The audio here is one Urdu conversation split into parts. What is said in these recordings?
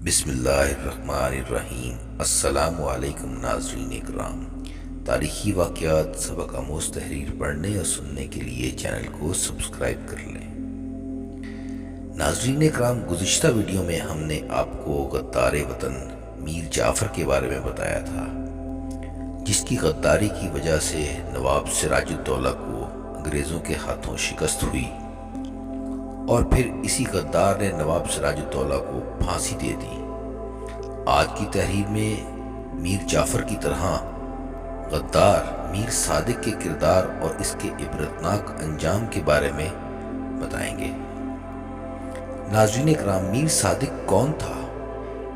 بسم اللہ الرحمن الرحیم۔ السلام علیکم ناظرین اکرام۔ تاریخی واقعات، سبق آموز تحریر پڑھنے اور سننے کے لیے چینل کو سبسکرائب کر لیں۔ ناظرین اکرام، گزشتہ ویڈیو میں ہم نے آپ کو غدار وطن میر جعفر کے بارے میں بتایا تھا، جس کی غداری کی وجہ سے نواب سراج الدولہ کو انگریزوں کے ہاتھوں شکست ہوئی، اور پھر اسی غدار نے نواب سراج الدولہ کو پھانسی دے دی۔ آج کی تحریر میں میر جعفر کی طرح غدار میر صادق کے کردار اور اس کے عبرتناک انجام کے بارے میں بتائیں گے۔ ناظرین اکرام، میر صادق کون تھا؟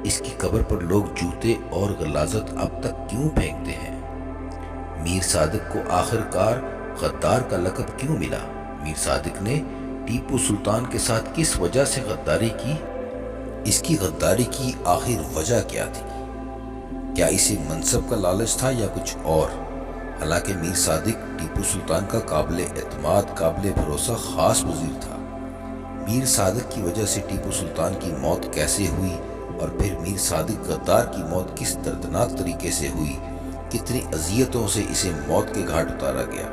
اس کی قبر پر لوگ جوتے اور غلاظت اب تک کیوں پھینکتے ہیں؟ میر صادق کو آخر کار غدار کا لقب کیوں ملا؟ میر صادق نے ٹیپو سلطان کے ساتھ کس وجہ سے غداری کی؟ اس کی غداری کی آخر وجہ کیا تھی؟ کیا اسے منصب کا لالچ تھا یا کچھ اور؟ حالانکہ میر صادق ٹیپو سلطان کا قابل اعتماد، قابل بھروسہ خاص وزیر تھا۔ میر صادق کی وجہ سے ٹیپو سلطان کی موت کیسے ہوئی، اور پھر میر صادق غدار کی موت کس دردناک طریقے سے ہوئی؟ کتنی اذیتوں سے اسے موت کے گھاٹ اتارا گیا؟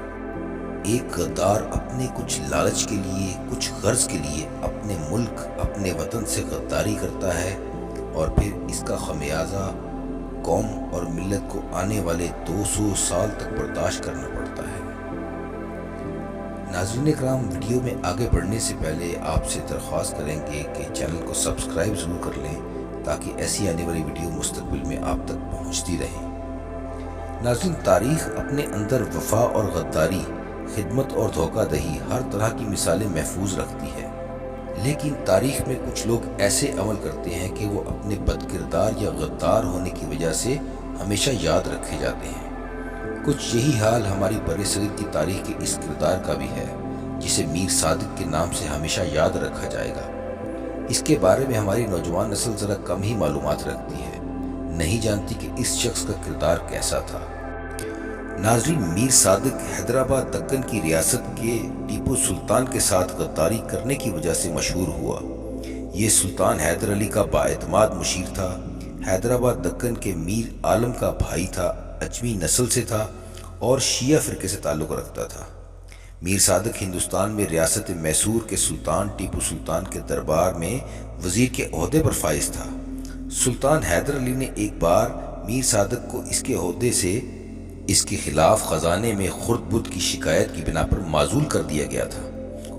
ایک غدار اپنے کچھ لالچ کے لیے، کچھ غرض کے لیے اپنے ملک، اپنے وطن سے غداری کرتا ہے، اور پھر اس کا خمیازہ قوم اور ملت کو آنے والے 200 سال تک برداشت کرنا پڑتا ہے۔ ناظرین اکرام، ویڈیو میں آگے بڑھنے سے پہلے آپ سے درخواست کریں گے کہ چینل کو سبسکرائب ضرور کر لیں، تاکہ ایسی آنے والی ویڈیو مستقبل میں آپ تک پہنچتی رہیں۔ ناظرین، تاریخ اپنے اندر وفا اور غداری، خدمت اور دھوکہ دہی، ہر طرح کی مثالیں محفوظ رکھتی ہے، لیکن تاریخ میں کچھ لوگ ایسے عمل کرتے ہیں کہ وہ اپنے بد کردار یا غدار ہونے کی وجہ سے ہمیشہ یاد رکھے جاتے ہیں۔ کچھ یہی حال ہماری برصغیر کی تاریخ کے اس کردار کا بھی ہے، جسے میر صادق کے نام سے ہمیشہ یاد رکھا جائے گا۔ اس کے بارے میں ہماری نوجوان نسل ذرا کم ہی معلومات رکھتی ہے، نہیں جانتی کہ اس شخص کا کردار کیسا تھا۔ ناظرین، میر صادق حیدرآباد دکن کی ریاست کے ٹیپو سلطان کے ساتھ غداری کرنے کی وجہ سے مشہور ہوا۔ یہ سلطان حیدر علی کا بااعتماد مشیر تھا، حیدرآباد دکن کے میر عالم کا بھائی تھا، اجمی نسل سے تھا اور شیعہ فرقے سے تعلق رکھتا تھا۔ میر صادق ہندوستان میں ریاست میسور کے سلطان ٹیپو سلطان کے دربار میں وزیر کے عہدے پر فائز تھا۔ سلطان حیدر علی نے ایک بار میر صادق کو اس کے عہدے سے اس کے خلاف خزانے میں خرد بد کی شکایت کی بنا پر معزول کر دیا گیا تھا،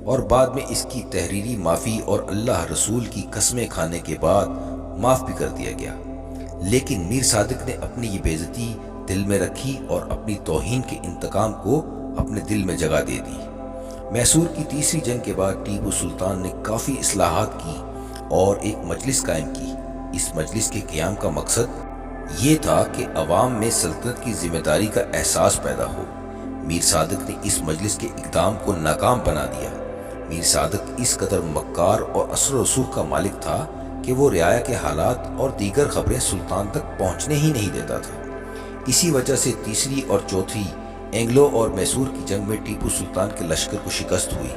اور بعد میں اس کی تحریری معافی اور اللہ رسول کی قسمیں کھانے کے بعد معاف بھی کر دیا گیا۔ لیکن میر صادق نے اپنی یہ بے عزتی دل میں رکھی اور اپنی توہین کے انتقام کو اپنے دل میں جگہ دے دی۔ میسور کی تیسری جنگ کے بعد ٹیپو سلطان نے کافی اصلاحات کی اور ایک مجلس قائم کی۔ اس مجلس کے قیام کا مقصد یہ تھا کہ عوام میں سلطنت کی ذمہ داری کا احساس پیدا ہو۔ میر صادق نے اس مجلس کے اقدام کو ناکام بنا دیا۔ میر صادق اس قدر مکار اور اثر و رسوخ کا مالک تھا کہ وہ رعایا کے حالات اور دیگر خبریں سلطان تک پہنچنے ہی نہیں دیتا تھا۔ اسی وجہ سے تیسری اور چوتھی اینگلو اور میسور کی جنگ میں ٹیپو سلطان کے لشکر کو شکست ہوئی۔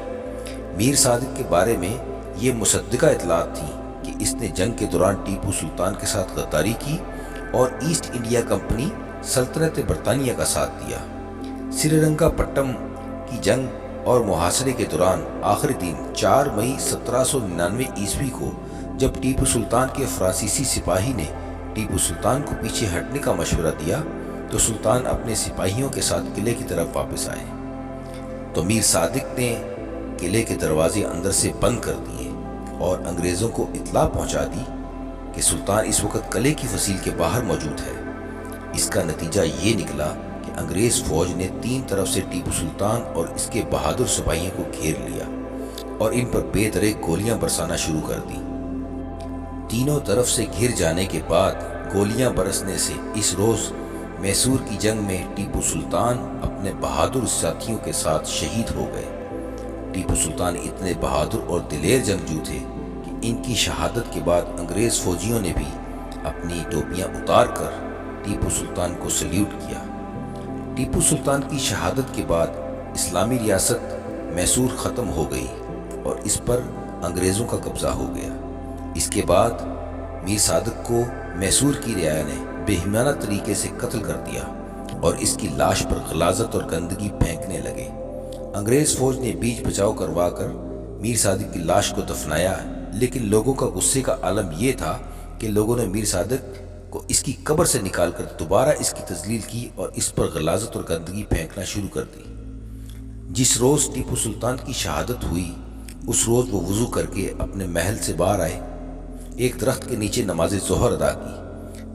میر صادق کے بارے میں یہ مصدقہ اطلاعات تھیں کہ اس نے جنگ کے دوران ٹیپو سلطان کے ساتھ غداری کی اور ایسٹ انڈیا کمپنی سلطنت برطانیہ کا ساتھ دیا۔ سری رنگا پٹم کی جنگ اور محاصرے کے دوران آخری دن 4 مئی 1799 عیسوی کو جب ٹیپو سلطان کے فرانسیسی سپاہی نے ٹیپو سلطان کو پیچھے ہٹنے کا مشورہ دیا تو سلطان اپنے سپاہیوں کے ساتھ قلعے کی طرف واپس آئے، تو میر صادق نے قلعے کے دروازے اندر سے بند کر دیے اور انگریزوں کو اطلاع پہنچا دی کہ سلطان اس وقت قلعے کی فصیل کے باہر موجود ہے۔ اس کا نتیجہ یہ نکلا کہ انگریز فوج نے 3 طرف سے ٹیپو سلطان اور اس کے بہادر سپاہیوں کو گھیر لیا اور ان پر بے دریغ گولیاں برسانا شروع کر دی۔ تینوں طرف سے گھر جانے کے بعد گولیاں برسنے سے اس روز میسور کی جنگ میں ٹیپو سلطان اپنے بہادر ساتھیوں کے ساتھ شہید ہو گئے۔ ٹیپو سلطان اتنے بہادر اور دلیر جنگجو تھے کہ ان کی شہادت کے بعد انگریز فوجیوں نے بھی اپنی ٹوپیاں اتار کر ٹیپو سلطان کو سلیوٹ کیا۔ ٹیپو سلطان کی شہادت کے بعد اسلامی ریاست میسور ختم ہو گئی اور اس پر انگریزوں کا قبضہ ہو گیا۔ اس کے بعد میر صادق کو میسور کی رعایا نے بےایمانہ طریقے سے قتل کر دیا اور اس کی لاش پر غلاظت اور گندگی پھینکنے لگے۔ انگریز فوج نے بیچ بچاؤ کروا کر میر صادق کی لاش کو دفنایا، لیکن لوگوں کا غصے کا عالم یہ تھا کہ لوگوں نے میر صادق کو اس کی قبر سے نکال کر دوبارہ اس کی تذلیل کی اور اس پر غلاظت اور گندگی پھینکنا شروع کر دی۔ جس روز ٹیپو سلطان کی شہادت ہوئی اس روز وہ وضو کر کے اپنے محل سے باہر آئے، ایک درخت کے نیچے نماز ظہر ادا کی،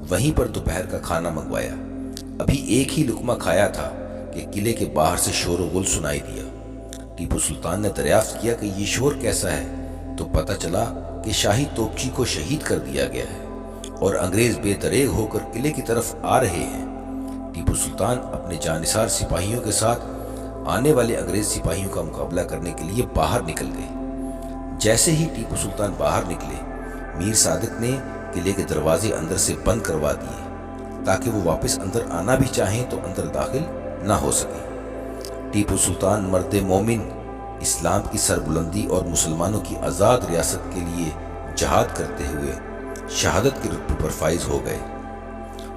وہیں پر دوپہر کا کھانا منگوایا۔ ابھی ایک ہی لقمہ کھایا تھا کہ قلعے کے باہر سے شور و غل سنائی دیا۔ ٹیپو سلطان نے دریافت کیا کہ یہ شور کیسا ہے، تو پتہ چلا کہ شاہی توپچی کو شہید کر دیا گیا ہے اور انگریز بے دریغ ہو کر قلعے کی طرف آ رہے ہیں۔ ٹیپو سلطان اپنے جانثار سپاہیوں کے ساتھ آنے والے انگریز سپاہیوں کا مقابلہ کرنے کے لیے باہر نکل گئے۔ جیسے ہی ٹیپو سلطان باہر نکلے، میر صادق نے قلعے کے دروازے اندر سے بند کروا دیے تاکہ وہ واپس اندر آنا بھی چاہیں تو اندر داخل نہ ہو سکیں۔ ٹیپو سلطان مرد مومن اسلام کی سربلندی اور مسلمانوں کی آزاد ریاست کے لیے جہاد کرتے ہوئے شہادت کے رتبے پر فائز ہو گئے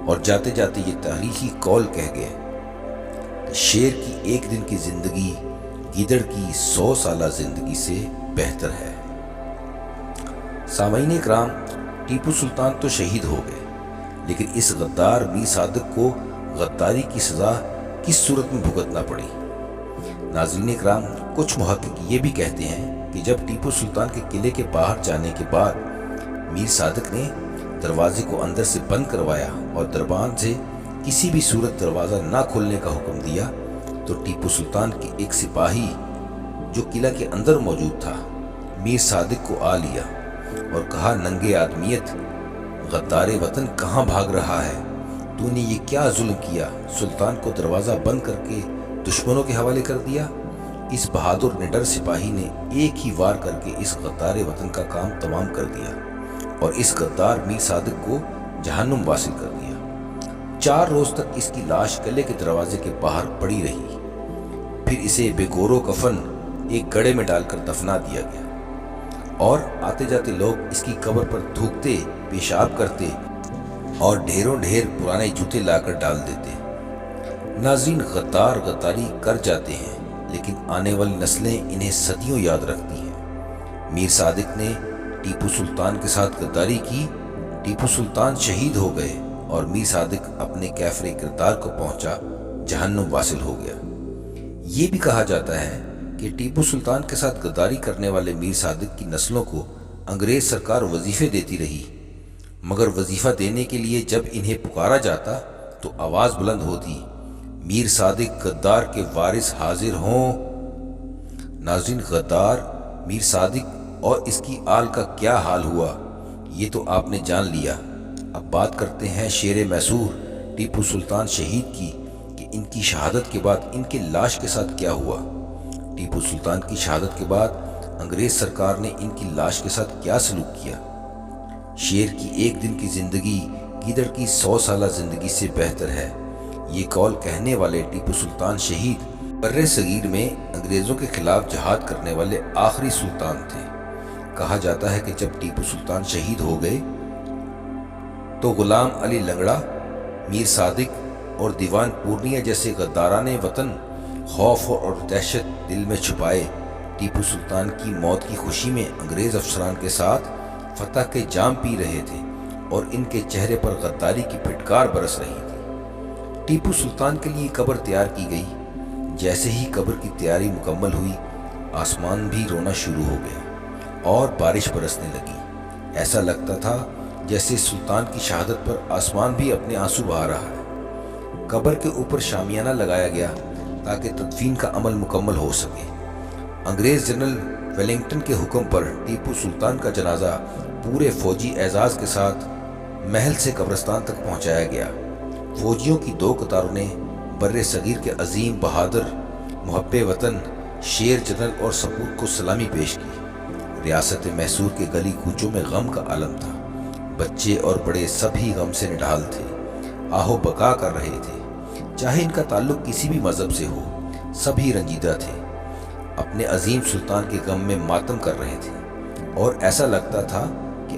اور جاتے جاتے یہ تاریخی قول کہہ گئے کہ شیر کی ایک دن کی زندگی گیدڑ کی 100 سالہ زندگی سے بہتر ہے۔ سامعین اکرام، ٹیپو سلطان تو شہید ہو گئے، لیکن اس غدار میر صادق کو غداری کی سزا کس صورت میں بھگتنا پڑی؟ ناظرین اکرام، کچھ محقق یہ بھی کہتے ہیں کہ جب ٹیپو سلطان کے قلعے کے باہر جانے کے بعد میر صادق نے دروازے کو اندر سے بند کروایا اور دربان سے کسی بھی صورت دروازہ نہ کھولنے کا حکم دیا، تو ٹیپو سلطان کے ایک سپاہی جو قلعہ کے اندر موجود تھا میر صادق کو آ لیا اور کہا، ننگے آدمیت، غدار وطن کہاں بھاگ رہا ہے؟ تو نے یہ کیا ظلم کیا؟ سلطان کو دروازہ بند کر کے دشمنوں کے حوالے کر دیا۔ اس بہادر نڈر سپاہی نے ایک ہی وار کر کے اس غدار وطن کا کام تمام کر دیا اور اس غدار میر صادق کو جہنم واصل کر دیا۔ 4 روز تک اس کی لاش قلعے کے دروازے کے باہر پڑی رہی، پھر اسے بے گور و کفن ایک گڑھے میں ڈال کر دفنا دیا گیا اور آتے جاتے لوگ اس کی قبر پر تھوکتے، پیشاب کرتے اور ڈھیروں ڈھیر پرانے جوتے لا کر ڈال دیتے۔ ناظرین، غدار غداری کر جاتے ہیں لیکن آنے والی نسلیں انہیں صدیوں یاد رکھتی ہیں۔ میر صادق نے ٹیپو سلطان کے ساتھ غداری کی، ٹیپو سلطان شہید ہو گئے اور میر صادق اپنے کیفر کردار کو پہنچا جہنم واصل ہو گیا۔ یہ بھی کہا جاتا ہے کہ ٹیپو سلطان کے ساتھ غداری کرنے والے میر صادق کی نسلوں کو انگریز سرکار وظیفے دیتی رہی، مگر وظیفہ دینے کے لیے جب انہیں پکارا جاتا تو آواز بلند ہوتی، میر صادق غدار کے وارث حاضر ہوں۔ ناظرین، غدار میر صادق اور اس کی آل کا کیا حال ہوا یہ تو آپ نے جان لیا۔ اب بات کرتے ہیں شیر میسور ٹیپو سلطان شہید کی کہ ان کی شہادت کے بعد ان کے لاش کے ساتھ کیا ہوا۔ ٹیپو سلطان کی شہادت کے بعد انگریز سرکار نے ان کی لاش کے ساتھ کیا سلوک کیا؟ شیر کی ایک دن کی زندگی گیدڑ کی 100 سالہ زندگی سے بہتر ہے، یہ قول کہنے والے ٹیپو سلطان شہید بر صغیر میں انگریزوں کے خلاف جہاد کرنے والے آخری سلطان تھے۔ کہا جاتا ہے کہ جب ٹیپو سلطان شہید ہو گئے تو غلام علی لنگڑا، میر صادق اور دیوان پورنیہ جیسے غداران وطن خوف اور دہشت دل میں چھپائے ٹیپو سلطان کی موت کی خوشی میں انگریز افسران کے ساتھ فتح کے جام پی رہے تھے اور ان کے چہرے پر غداری کی پھٹکار برس رہی تھی۔ ٹیپو سلطان کے لیے قبر تیار کی گئی۔ جیسے ہی قبر کی تیاری مکمل ہوئی، آسمان بھی رونا شروع ہو گیا اور بارش برسنے لگی۔ ایسا لگتا تھا جیسے سلطان کی شہادت پر آسمان بھی اپنے آنسو بہا رہا ہے۔ قبر کے اوپر شامیانہ لگایا گیا تاکہ تدفین کا عمل مکمل ہو سکے۔ انگریز جنرل ویلنگٹن کے حکم پر ٹیپو سلطان کا جنازہ پورے فوجی اعزاز کے ساتھ محل سے قبرستان تک پہنچایا گیا۔ فوجیوں کی 2 قطاروں نے بر صغیر کے عظیم بہادر محب وطن شیر جنرل اور سپوت کو سلامی پیش کی۔ ریاست میسور کے گلی کوچوں میں غم کا عالم تھا۔ بچے اور بڑے سبھی غم سے نڈھال تھے، آہو بکا کر رہے تھے۔ چاہے ان کا تعلق کسی بھی مذہب سے ہو، سبھی رنجیدہ تھے، اپنے عظیم سلطان کے غم میں ماتم کر رہے تھے اور ایسا لگتا تھا کہ